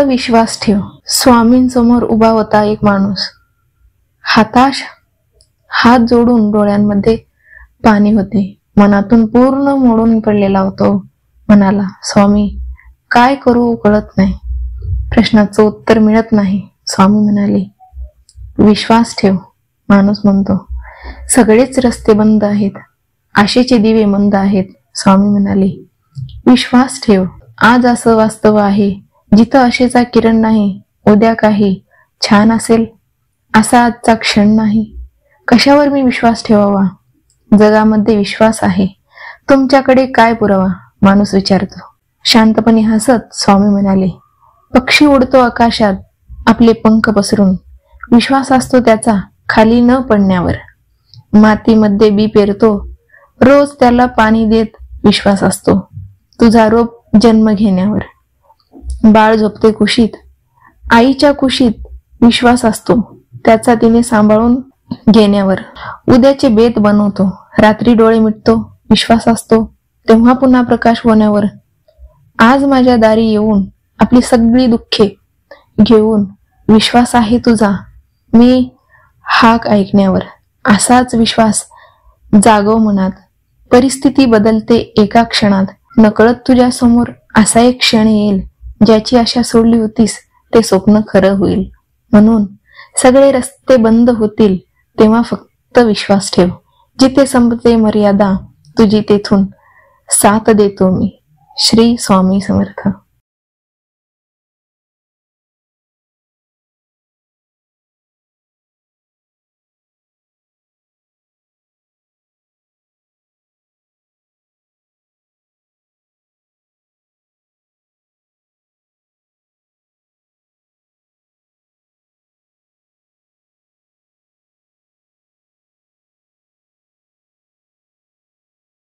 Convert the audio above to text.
विश्वास ठेव. स्वामींसमोर उभा होता एक माणूस. हाताश हात जोडून डोळ्यांमध्ये पाणी होते. मनातून पूर्ण मोडून पडलेला होतो. म्हणाला, स्वामी, काय करू कळत नाही. प्रश्नाचं उत्तर मिळत नाही. स्वामी म्हणाले, विश्वास ठेव. माणूस म्हणतो, सगळेच रस्ते बंद आहेत, आशेचे दिवे मंद आहेत. स्वामी म्हणाले, विश्वास ठेव. आज असं वास्तव आहे जिथं आशेचा किरण नाही. उद्या काही छान असेल असा आजचा क्षण नाही. कशावर मी विश्वास ठेवावा? जगामध्ये विश्वास आहे, तुमच्याकडे काय पुरावा? माणूस विचारतो. शांतपणे हसत स्वामी म्हणाले, पक्षी उडतो आकाशात आपले पंख पसरून. विश्वास असतो त्याचा खाली न पडण्यावर. मातीमध्ये बी पेरतो, रोज त्याला पाणी देत विश्वास असतो तुझा रोप जन्म घेण्यावर. बाळ झोपते कुशीत, आईच्या कुशीत विश्वास असतो त्याचा तिने सांभाळून घेण्यावर. उद्याचे बेत बनवतो, रात्री डोळे मिटतो, विश्वास असतो तेव्हा पुन्हा प्रकाश होण्यावर. आज माझ्या दारी येऊन आपली सगळी दुःखे घेऊन विश्वास आहे तुझा मी हाक ऐकण्यावर. असाच विश्वास जागव मनात. परिस्थिती बदलते एका क्षणात. नकळत तुझ्या समोर असा एक क्षण येईल ज्याची आशा सोडली होतीस ते स्वप्न खरं होईल. म्हणून सगळे रस्ते बंद होतील तेव्हा फक्त विश्वास ठेव. जिथे संपते मर्यादा तुझी तेथून साथ देतो मी. श्री स्वामी समर्थ.